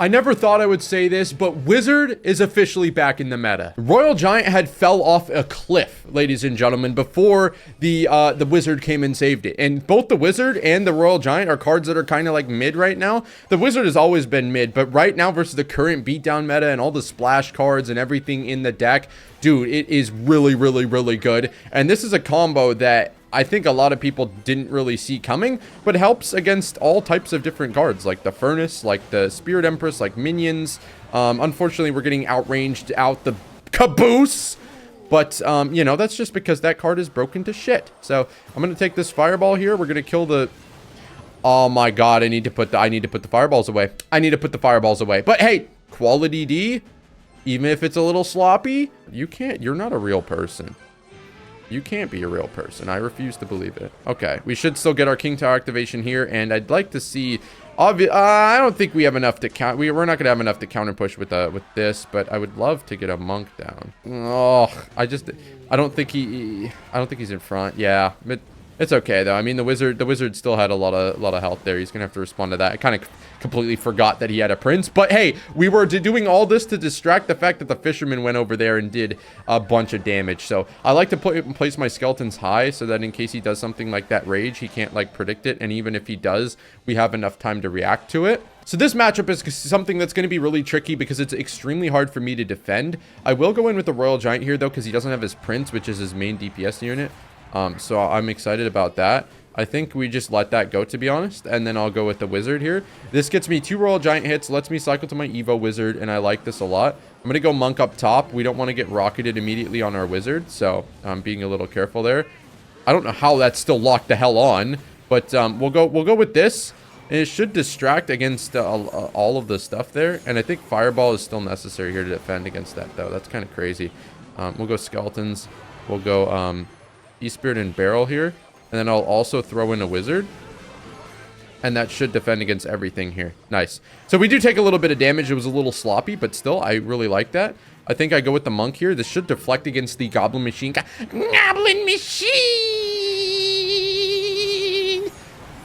I never thought I would say this, but Wizard is officially back in the meta. Royal Giant had fell off a cliff, ladies and gentlemen, before the Wizard came and saved it. And both the Wizard and the Royal Giant are cards that are kind of like mid right now. The Wizard has always been mid, but right now versus the current beatdown meta and all the splash cards and everything in the deck, dude, it is really, really, really good. And this is a combo that I think a lot of people didn't really see coming, but helps against all types of different cards, like the Furnace, like the Spirit Empress, like minions. Unfortunately, we're getting outranged out the caboose, but, you know, that's just because that card is broken to shit. So I'm going to take this Fireball here. We're going to kill the... Oh my god, I need to put the Fireballs away. I need to put the Fireballs away. But hey, Quality D, even if it's a little sloppy, you're not a real person. You can't be a real person. I refuse to believe it. Okay, we should still get our King Tower activation here, and I'd like to see... I don't think we have enough to count. We're not going to have enough to counter push with this, but I would love to get a Monk down. Oh, I don't think he's in front. Yeah, but it's okay though. I mean, the wizard still had a lot of health there. He's gonna have to respond to that. I kind of completely forgot that he had a prince, but hey, we were doing all this to distract the fact that the fisherman went over there and did a bunch of damage. So I like to place my skeletons high so that in case he does something like that rage, he can't like predict it, and even if he does, we have enough time to react to it. So this matchup is something that's going to be really tricky because it's extremely hard for me to defend. I will go in with the Royal Giant here though, because he doesn't have his prince, which is his main DPS unit. So I'm excited about that. I think we just let that go, to be honest, and then I'll go with the Wizard here. This gets me 2 Royal Giant hits, lets me cycle to my Evo Wizard, and I like this a lot. I'm going to go Monk up top. We don't want to get rocketed immediately on our Wizard, so I'm being a little careful there. I don't know how that's still locked the hell on, but we'll go with this, and it should distract against all of the stuff there, and I think Fireball is still necessary here to defend against that, though. That's kind of crazy. We'll go Skeletons. We'll go E-Spirit and Barrel here. And then I'll also throw in a Wizard. And that should defend against everything here. Nice. So we do take a little bit of damage. It was a little sloppy, but still, I really like that. I think I go with the Monk here. This should deflect against the Goblin Machine. Goblin Machine!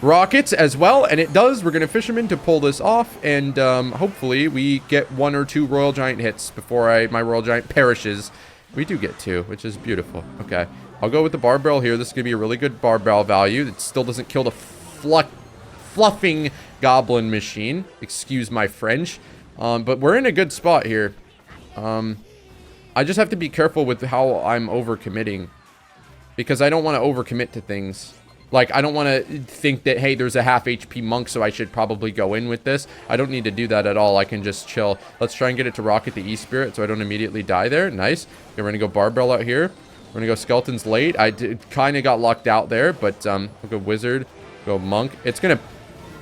Rockets as well, and it does. We're going to Fisherman to pull this off, and hopefully we get 1 or 2 Royal Giant hits before my Royal Giant perishes. We do get 2, which is beautiful. Okay. I'll go with the Barbell here. This is going to be a really good Barbell value. It still doesn't kill the fluffing Goblin Machine. Excuse my French. But we're in a good spot here. I just have to be careful with how I'm overcommitting. Because I don't want to overcommit to things. Like, I don't want to think that, hey, there's a half HP Monk, so I should probably go in with this. I don't need to do that at all. I can just chill. Let's try and get it to rocket the E-Spirit so I don't immediately die there. Nice. Okay, we're going to go Barbell out here. We're going to go Skeletons late. I kind of got locked out there, but we'll go Wizard, go Monk. It's going to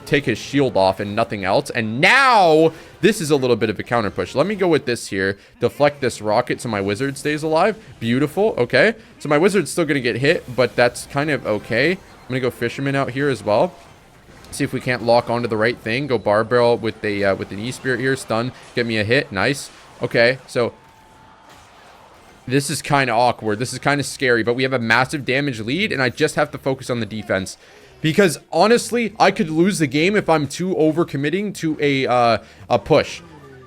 take his shield off and nothing else. And now this is a little bit of a counter push. Let me go with this here. Deflect this rocket so my Wizard stays alive. Beautiful. Okay. So my Wizard's still going to get hit, but that's kind of okay. I'm going to go Fisherman out here as well. See if we can't lock onto the right thing. Go Barbell with an E-Spirit here. Stun. Get me a hit. Nice. Okay. So this is kind of awkward. This is kind of scary, but we have a massive damage lead, and I just have to focus on the defense. Because, honestly, I could lose the game if I'm too overcommitting to a push.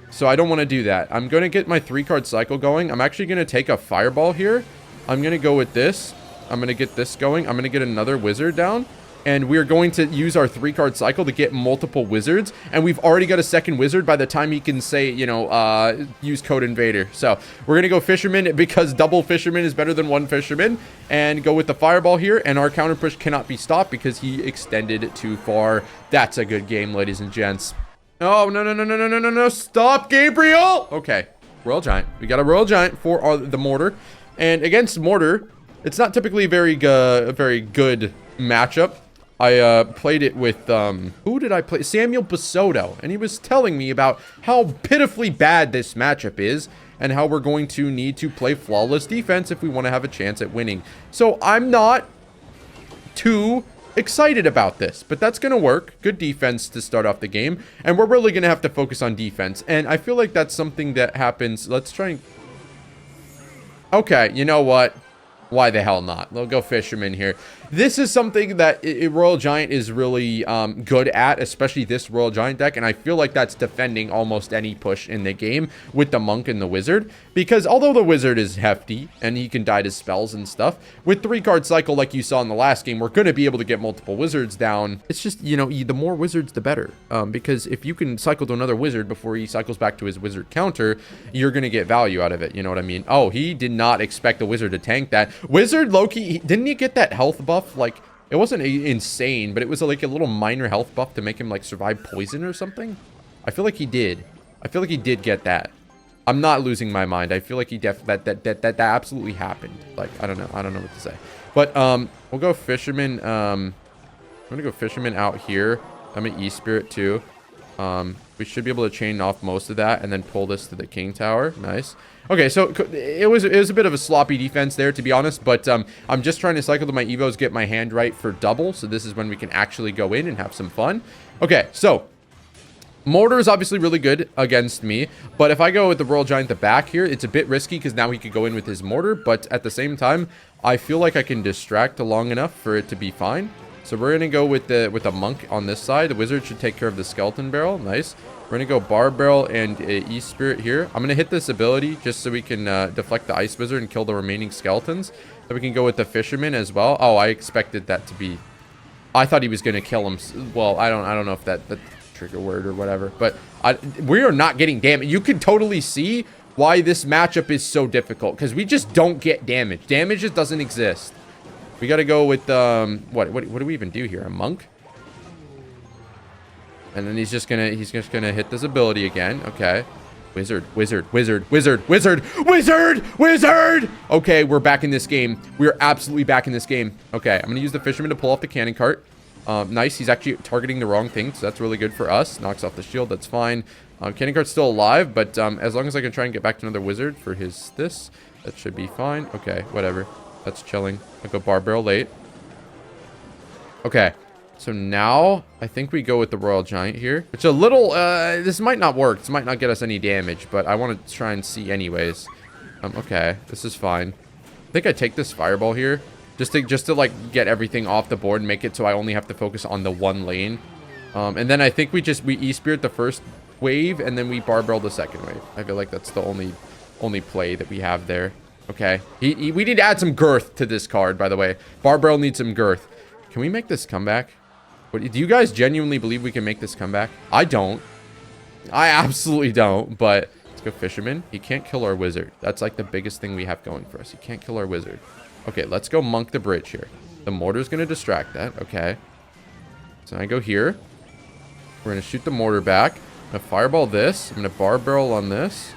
So I don't want to do that. I'm going to get my 3-card cycle going. I'm actually going to take a Fireball here. I'm going to go with this. I'm going to get this going. I'm going to get another Wizard down. And we're going to use our 3-card cycle to get multiple Wizards. And we've already got a second Wizard by the time he can say, you know, use Code Invader. So we're going to go Fisherman because double Fisherman is better than 1 Fisherman. And go with the Fireball here. And our counter push cannot be stopped because he extended too far. That's a good game, ladies and gents. Oh, no. Stop, Gabriel. Okay. Royal Giant. We got a Royal Giant for the Mortar. And against Mortar, it's not typically a very good matchup. I played it with, who did I play? Samuel Basoto. And he was telling me about how pitifully bad this matchup is and how we're going to need to play flawless defense if we want to have a chance at winning. So I'm not too excited about this, but that's going to work. Good defense to start off the game. And we're really going to have to focus on defense. And I feel like that's something that happens. Let's try and... Okay, you know what? Why the hell not? They'll go Fisherman here. This is something that Royal Giant is really good at, especially this Royal Giant deck, and I feel like that's defending almost any push in the game with the Monk and the Wizard, because although the Wizard is hefty and he can die to spells and stuff, with 3-card cycle like you saw in the last game, we're going to be able to get multiple Wizards down. It's just, you know, the more Wizards, the better, because if you can cycle to another Wizard before he cycles back to his Wizard counter, you're going to get value out of it, you know what I mean? Oh, he did not expect the Wizard to tank that. Wizard, Loki, didn't he get that health buff? Like, it wasn't insane, but it was like a little minor health buff to make him like survive poison or something. I feel like he did. I feel like he did get that. I'm not losing my mind. I feel like he that absolutely happened. Like, I don't know what to say. But we'll go Fisherman. I'm gonna go Fisherman out here. I'm an E-Spirit too. We should be able to chain off most of that and then pull this to the King Tower. Nice. Okay, so it was a bit of a sloppy defense there, to be honest, but I'm just trying to cycle to my Evos, get my hand right for double, so this is when we can actually go in and have some fun. Okay, so Mortar is obviously really good against me, but if I go with the Royal Giant at the back here, it's a bit risky because now he could go in with his Mortar, but at the same time, I feel like I can distract long enough for it to be fine. So we're going to go with the Monk on this side. The Wizard should take care of the Skeleton Barrel. Nice. We're going to go Barb Barrel and E-Spirit here. I'm going to hit this ability just so we can deflect the Ice Wizard and kill the remaining Skeletons. Then we can go with the Fisherman as well. Oh, I expected that to be... I thought he was going to kill him. Well, I don't know if that's the trigger word or whatever. But we are not getting damage. You can totally see why this matchup is so difficult. Because we just don't get damage. Damage just doesn't exist. We got to go with, what do we even do here? A Monk? And then he's just gonna hit this ability again. Okay. Wizard. Okay, we're back in this game. We are absolutely back in this game. Okay, I'm gonna use the Fisherman to pull off the cannon cart. Nice, he's actually targeting the wrong thing, so that's really good for us. Knocks off the shield, that's fine. Cannon cart's still alive, but as long as I can try and get back to another Wizard for this, that should be fine. Okay, whatever. That's chilling. I'll go Barb Barrel late. Okay. So now, I think we go with the Royal Giant here. Which a little, this might not work. This might not get us any damage, but I want to try and see anyways. Okay. This is fine. I think I take this Fireball here. Just to like, get everything off the board and make it so I only have to focus on the one lane. And then I think we E-Spirit the first wave, and then we Barb Barrel the second wave. I feel like that's the only play that we have there. Okay. We need to add some girth to this card, by the way. Barb Barrel needs some girth. Can we make this comeback? Do you guys genuinely believe we can make this comeback? I don't. I absolutely don't, but let's go Fisherman. He can't kill our Wizard. That's like the biggest thing we have going for us. He can't kill our Wizard. Okay, let's go Monk the bridge here. The Mortar's going to distract that. Okay. So I go here. We're going to shoot the Mortar back. I'm going to Fireball this. I'm going to Barb Barrel on this.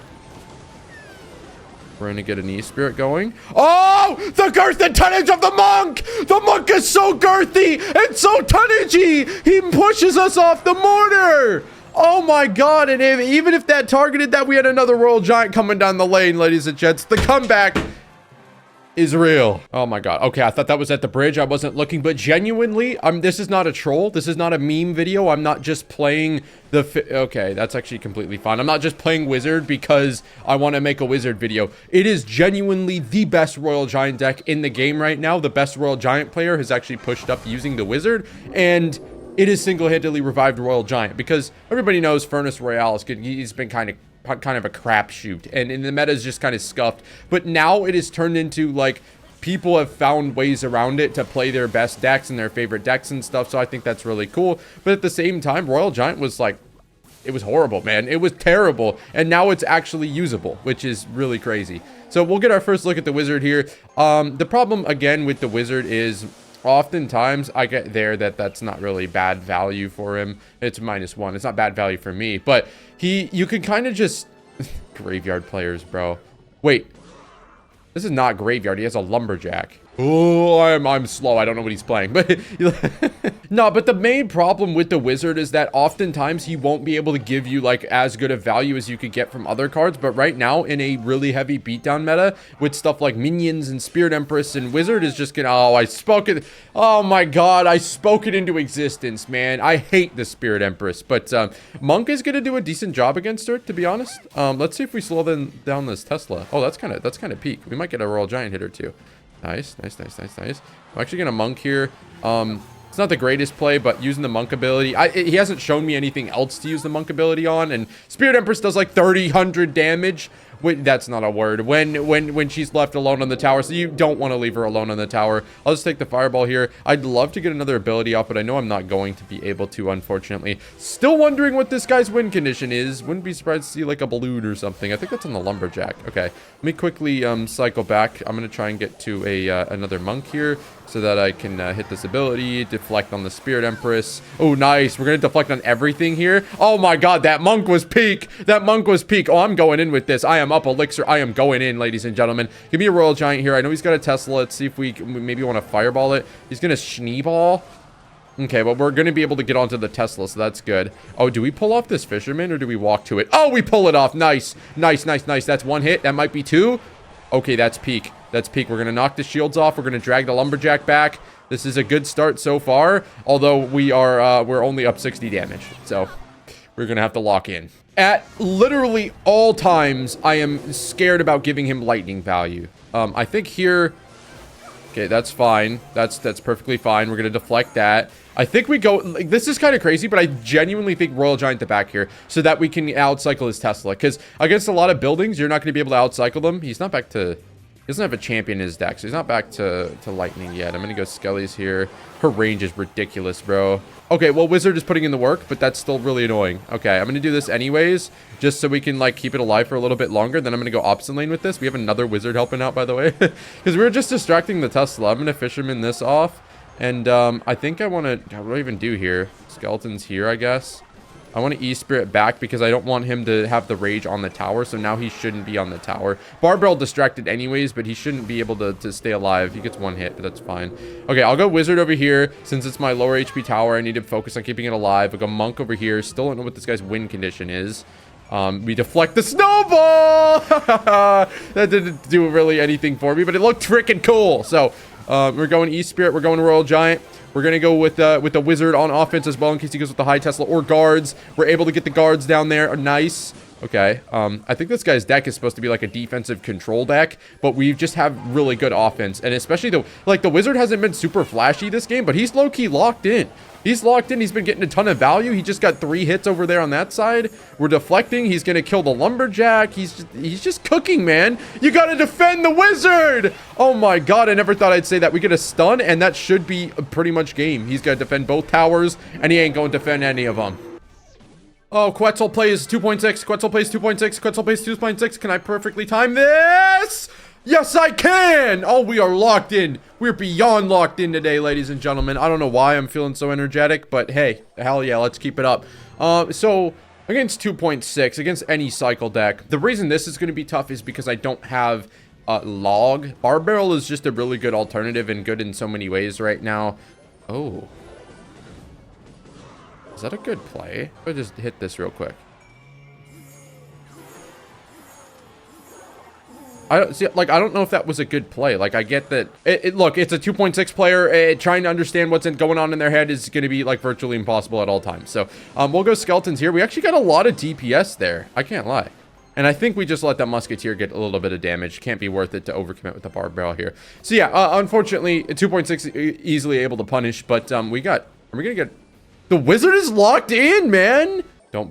We're going to get an E-Spirit going. Oh! The girth and tonnage of the Monk! The Monk is so girthy and so tonnagey! He pushes us off the Mortar! Oh my god, and even if that targeted that, we had another Royal Giant coming down the lane, ladies and gents. The comeback is real. Oh my god. Okay, I thought that was at the bridge. I wasn't looking, but genuinely, this is not a troll. This is not a meme video. I'm not just playing okay, that's actually completely fine. I'm not just playing Wizard because I want to make a Wizard video. It is genuinely the best Royal Giant deck in the game right now. The best Royal Giant player has actually pushed up using the Wizard, and it has single-handedly revived Royal Giant because everybody knows Furnace Royale is good. He's been kind of a crapshoot, and in the meta is just kind of scuffed, but now it has turned into like people have found ways around it to play their best decks and their favorite decks and stuff, so I think that's really cool. But at the same time, Royal Giant was like, it was horrible, man. It was terrible, and now it's actually usable, which is really crazy. So we'll get our first look at the Wizard here. The problem again with the Wizard is oftentimes I get there that's not really bad value for him. It's -1. It's not bad value for me, but you can kind of just graveyard players, bro. Wait, this is not graveyard. He has a Lumberjack. Oh, I'm slow. I don't know what he's playing, but no, but the main problem with the Wizard is that oftentimes he won't be able to give you like as good a value as you could get from other cards. But right now in a really heavy beatdown meta with stuff like Minions and Spirit Empress, and Wizard is just gonna, oh, I spoke it. Oh my God, I spoke it into existence, man. I hate the Spirit Empress, but Monk is gonna do a decent job against her, to be honest. Let's see if we slow down this Tesla. Oh, that's kind of peak. We might get a Royal Giant hitter too. Nice, nice, nice, nice, nice. I'm actually gonna monk here. It's not the greatest play, but using the monk ability, he hasn't shown me anything else to use the monk ability on. And Spirit Empress does like 3,000 damage. Wait, that's not a word. When she's left alone on the tower, so you don't want to leave her alone on the tower. I'll just take the fireball here. I'd love to get another ability off, but I know I'm not going to be able to, unfortunately. Still wondering what this guy's win condition is. Wouldn't be surprised to see like a balloon or something. I think that's on the lumberjack. Okay, let me quickly cycle back. I'm gonna try and get to another monk here, so that I can hit this ability, deflect on the Spirit Empress. Oh, nice. We're going to deflect on everything here. Oh my god, that monk was peak. That monk was peak. Oh, I'm going in with this. I am up elixir. I am going in, ladies and gentlemen. Give me a Royal Giant here. I know he's got a Tesla. Let's see if we maybe want to fireball it. He's going to Schneeball. Okay, but we're going to be able to get onto the Tesla, so that's good. Oh, do we pull off this fisherman, or do we walk to it? Oh, we pull it off. Nice. Nice, nice, nice. That's one hit. That might be two. Okay, that's peak. That's peak. We're going to knock the shields off. We're going to drag the lumberjack back. This is a good start so far, although we're only up 60 damage. So we're going to have to lock in. At literally all times, I am scared about giving him lightning value. I think here... Okay, that's fine. That's perfectly fine. We're going to deflect that. I think we go... Like, this is kind of crazy, but I genuinely think Royal Giant the back here so that we can outcycle his Tesla. Because against a lot of buildings, you're not going to be able to outcycle them. He's not back to... He doesn't have a champion in his deck, so he's not back to lightning yet. I'm going to go Skelly's here. Her range is ridiculous, bro. Okay, well, Wizard is putting in the work, but that's still really annoying. Okay, I'm going to do this anyways, just so we can, like, keep it alive for a little bit longer. Then I'm going to go opposite lane with this. We have another Wizard helping out, by the way, because we were just distracting the Tesla. I'm going to Fisherman this off, and I think I want to... What do I even do here? Skeleton's here, I guess. I want to E-Spirit back because I don't want him to have the rage on the tower, so now he shouldn't be on the tower. Barbell distracted anyways, but he shouldn't be able to stay alive. He gets one hit, but that's fine. Okay, I'll go Wizard over here. Since it's my lower HP tower, I need to focus on keeping it alive. I'll go Monk over here. Still don't know what this guy's win condition is. We deflect the snowball! That didn't do really anything for me, but it looked freaking cool. So, we're going E-Spirit. We're going Royal Giant. We're going to go with the Wizard on offense as well in case he goes with the high Tesla or guards. We're able to get the guards down there. Nice. Okay. I think this guy's deck is supposed to be like a defensive control deck, but we just have really good offense. And especially the Wizard hasn't been super flashy this game, but he's low-key locked in. He's locked in. He's been getting a ton of value. He just got 3 hits over there on that side. We're deflecting. He's going to kill the lumberjack. He's just cooking, man. You got to defend the Wizard. Oh my god. I never thought I'd say that. We get a stun, and that should be a pretty much game. He's got to defend both towers, and he ain't going to defend any of them. Oh, Quetzal plays 2.6. Quetzal plays 2.6. Quetzal plays 2.6. Can I perfectly time this? Yes, I can! Oh, we are locked in. We're beyond locked in today, ladies and gentlemen. I don't know why I'm feeling so energetic, but hey, hell yeah, let's keep it up. So, against 2.6, against any cycle deck, the reason this is going to be tough is because I don't have log. Bar Barrel is just a really good alternative and good in so many ways right now. Oh. Is that a good play? I'll just hit this real quick. I don't know if that was a good play. Like, I get that. Look, it's a 2.6 player. Trying to understand what's going on in their head is going to be, like, virtually impossible at all times. So, we'll go Skeletons here. We actually got a lot of DPS there. I can't lie. And I think we just let that Musketeer get a little bit of damage. Can't be worth it to overcommit with the Barbell here. So, yeah, unfortunately, 2.6 easily able to punish. But, are we going to get... The Wizard is locked in, man! Don't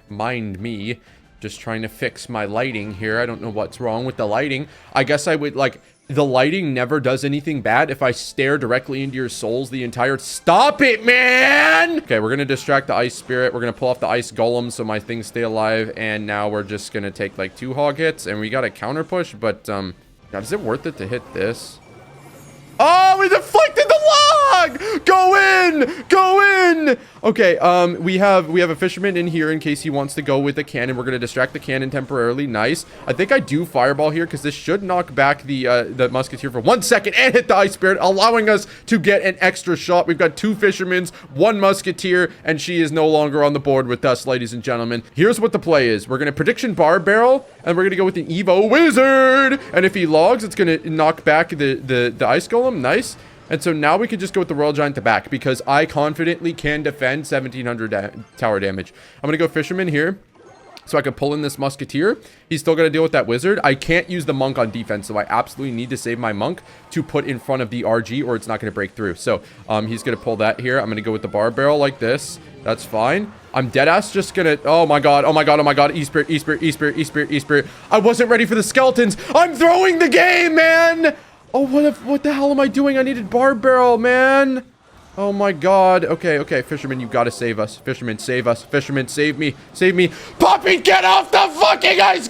mind me. Just trying to fix my lighting here. I don't know what's wrong with the lighting. I guess I would, like, the lighting never does anything bad if I stare directly into your souls the entire... Stop it, man! Okay, we're going to distract the Ice Spirit. We're going to pull off the Ice Golem so my things stay alive. And now we're just going to take, like, 2 hog hits. And we got a counter push, but, God, is it worth it to hit this? Oh, we deflected the log! Go in! Go in! Okay, we have a fisherman in here in case he wants to go with a cannon. We're going to distract the cannon temporarily. Nice. I think I do fireball here because this should knock back the musketeer for 1 second and hit the Ice Spirit, allowing us to get an extra shot. We've got 2 fishermen, 1 musketeer, and she is no longer on the board with us, ladies and gentlemen. Here's what the play is. We're going to prediction bar barrel, and we're going to go with an Evo Wizard. And if he logs, it's going to knock back the Ice Golem. Nice. And so now we can just go with the Royal Giant to back because I confidently can defend 1,700 tower damage. I'm going to go Fisherman here. so I can pull in this musketeer. He's still going to deal with that wizard. I can't use the monk on defense, so I absolutely need to save my monk to put in front of the RG, or it's not going to break through. So he's going to pull that here. I'm going to go with the bar barrel like this. That's fine. I'm deadass just going to... Oh my god, oh my god, oh my god. E-Spirit, E-Spirit, E-Spirit, E-Spirit, E-Spirit. I wasn't ready for the skeletons. I'm throwing the game, man! Oh, what the hell am I doing? I needed bar barrel, man. Oh my god. Okay, okay. Fisherman, you gotta save us. Fisherman, save us. Fisherman, save me. Save me. Poppy, get off the fucking ice!